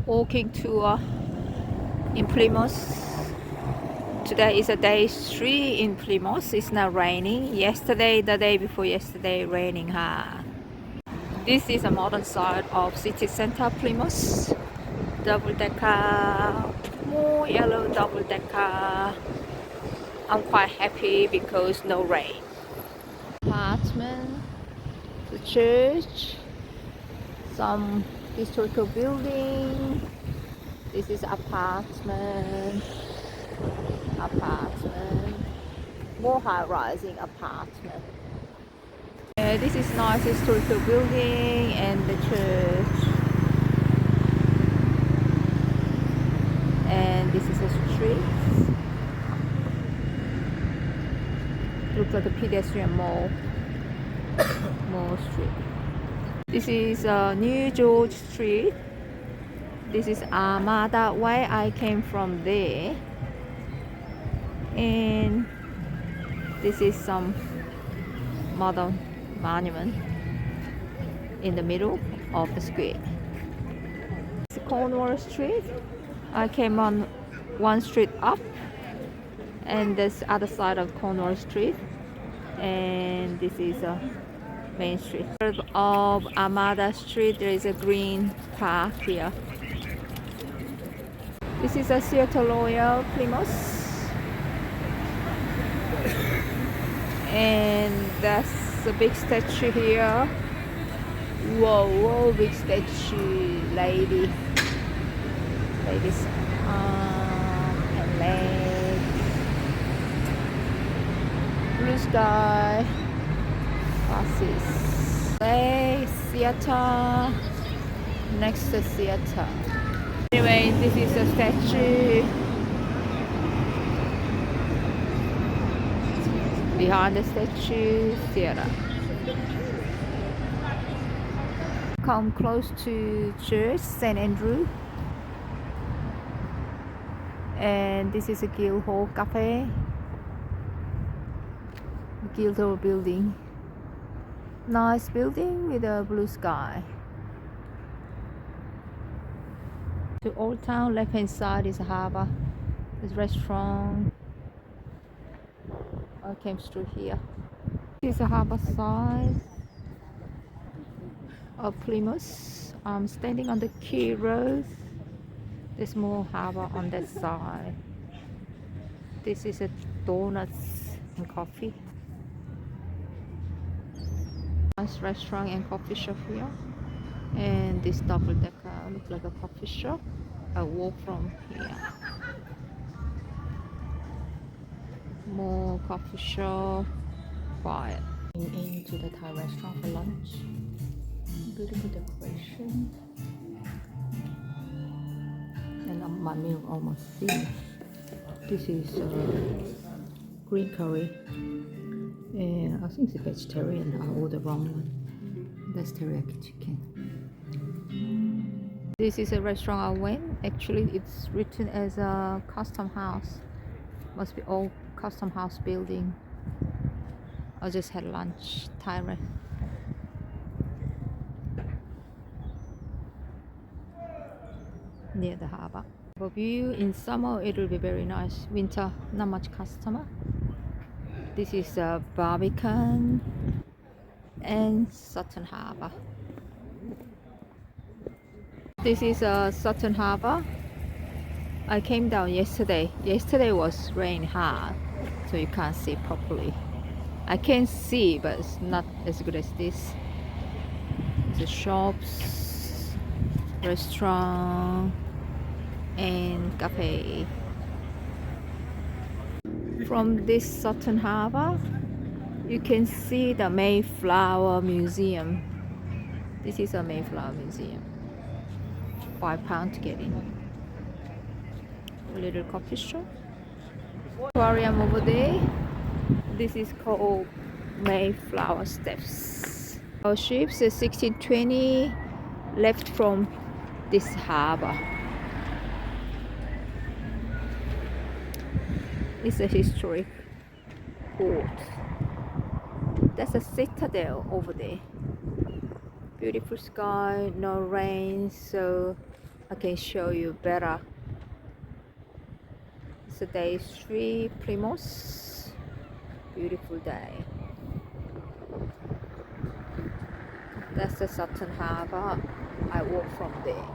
walking tour in Plymouth. Today is a day 3 in Plymouth. It's not raining. Yesterday, the day before yesterday, raining hard. This is a modern side of city center Plymouth. Double-decker, more yellow double-decker. I'm quite happy because no rain. Apartment, the church, some historical building. This is apartment, more high-rising apartment. This is nice historical building and the church. And this is a street. Looks like a pedestrian mall street. This is New George Street. This is Armada Way. I came from there. And this is some modern monument in the middle of the square. It's Cornwall Street. I came on one street up, and this other side of Cornwall Street, and this is a main street of Armada Street. There is a green park here. This is a Theatre Royal Plymouth. And that's a big statue here. Whoa, big statue. Ladies arm and leg. Blue sky. Buses. Theatre. Next to theatre. Anyway, this is a statue. Behind the statue, theatre. Come close to church, St. Andrew. And this is a Guildhall Cafe. Guildhall building. Nice building with a blue sky. To Old Town, left hand side is a harbour. There's a restaurant. I came through here. This is a harbour side of Plymouth. I'm standing on the Quay Road. There's more harbour on that side. This is a donuts and coffee. Nice restaurant and coffee shop here. And this double-decker looks like a coffee shop. I walk from here. More coffee shop, quiet. Into the Thai restaurant for lunch. Beautiful decoration. And my meal almost finished. This is green curry. And I think it's vegetarian. I ordered the wrong one. That's teriyaki chicken. This is a restaurant I went. Actually, it's written as a custom house. Must be old custom house building. I just had lunch. Thai restaurant. Near the harbour. For view in summer, it will be very nice. Winter, not much customer. This is Barbican and Sutton Harbour. This is Sutton Harbour. I came down yesterday. Yesterday was rain hard, so you can't see properly. I can see, but it's not as good as this. The shops, restaurant, and cafe. From this Sutton Harbour, you can see the Mayflower Museum. This is a Mayflower Museum. £5 to get in. A little coffee shop. Aquarium over there. This is called Mayflower Steps. Our ships is 1620 left from this harbour. It's a historic port. That's a citadel over there. Beautiful sky, no rain, so I can show you better. It's a day 3 Plymouth. Beautiful day. That's the Sutton Harbour. I walk from there.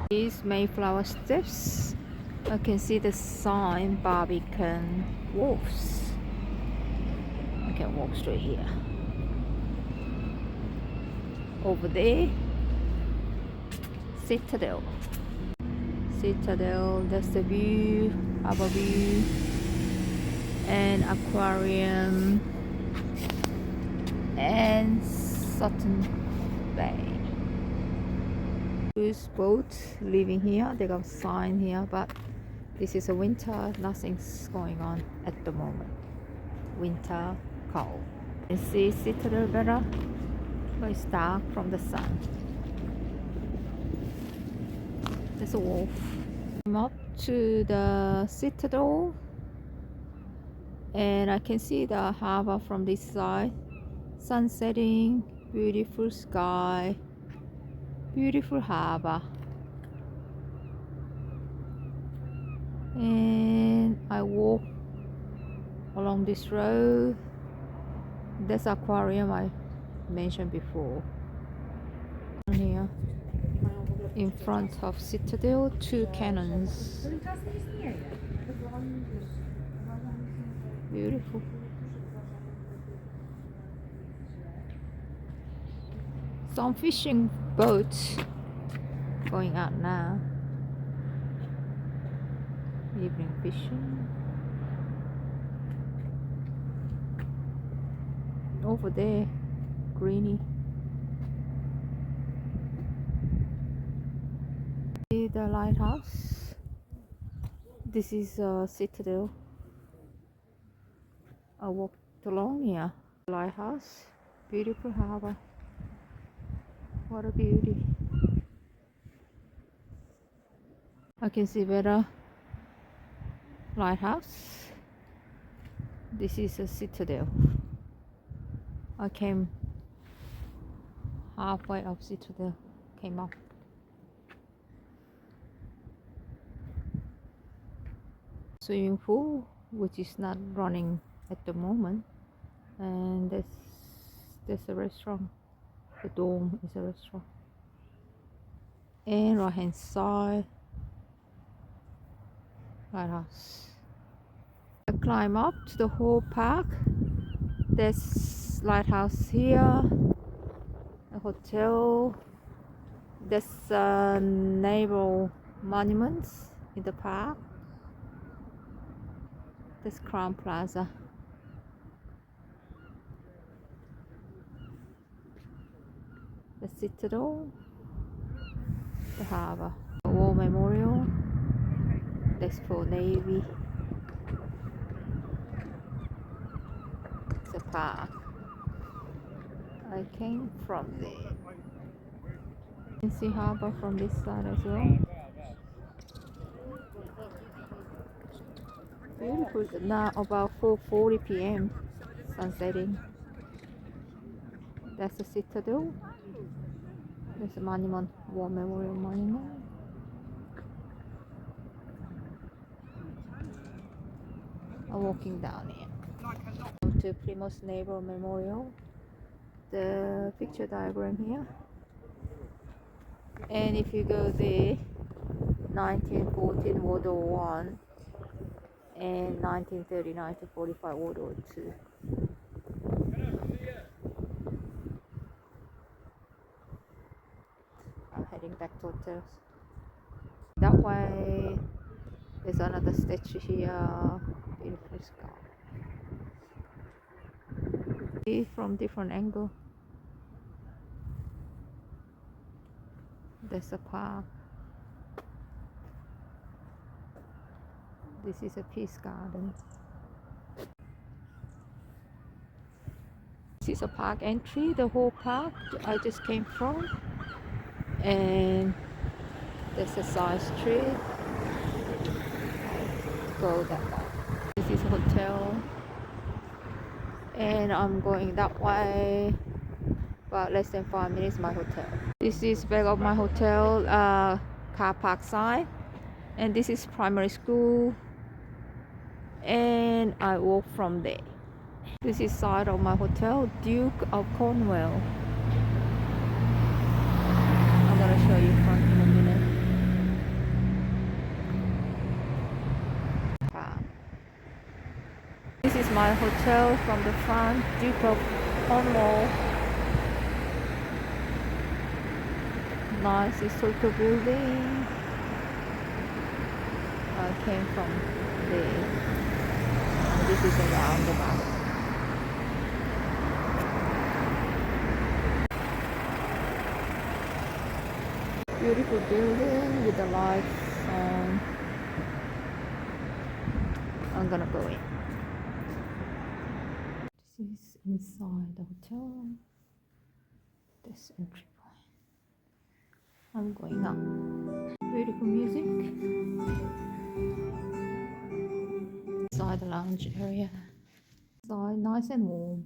These Mayflower steps. I can see the sign Barbican Wharfs. I can walk straight here. Over there, Citadel. Citadel, that's the view, harbour view, and aquarium, and Sutton Bay. Cruise boat leaving here. They got a sign here, but this is a winter. Nothing's going on at the moment. Winter cold. You see Citadel better, but it's dark from the sun. There's a wolf. I'm up to the Citadel, and I can see the harbor from this side. Sun setting, beautiful sky, beautiful harbor. And I walk along this road. There's aquarium I mentioned before. Here, in front of Citadel, 2 cannons. Beautiful. Some fishing boats going out now. Evening fishing. Over there, greeny. See the lighthouse. This is Citadel. I walked along here. Lighthouse, beautiful harbor. What a beauty. I can see better. Lighthouse. This is a Citadel. I came halfway up Citadel, came up. Swimming pool, which is not running at the moment, and there's a restaurant. The dome is a restaurant. And right hand side, lighthouse. I climb up to the whole park. There's lighthouse here, a hotel. There's naval monuments in the park. There's Crown Plaza. The Citadel, the harbour, the War Memorial. That's for Navy. It's a park. I came from there. You can see harbour from this side as well. Beautiful. Now about 4:40 p.m. sun setting. That's the Citadel. There's a monument, War Memorial Monument. I'm walking down here. To Plymouth Naval Memorial. The picture diagram here. And if you go there, 1914 World War I and 1930-1945 World War II. I'm heading back to hotels. That way, there's another statue here. Beautiful sky. See from different angle. There's a park. This is a peace garden. This is a park entry, the whole park I just came from. And there's a side street. Go that way. This is a hotel. And I'm going that way. About less than 5 minutes my hotel. This is back of my hotel car park side, and this is primary school, and I walk from there. This is side of my hotel, Duke of Cornwall. I'm gonna show you front in a minute. This is my hotel from the front, Duke of Cornwall. Nice historical building. I came from there. This is a roundabout. Beautiful building with the lights on. I'm gonna go in. This is inside the hotel. This entry point. I'm going up. Beautiful music. Inside the lounge area. Inside, nice and warm.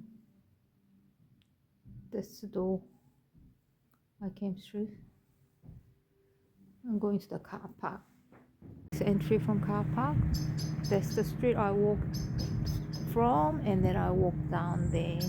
That's the door I came through. I'm going to the car park. This entry from car park. That's the street I walked from, and then I walked down there.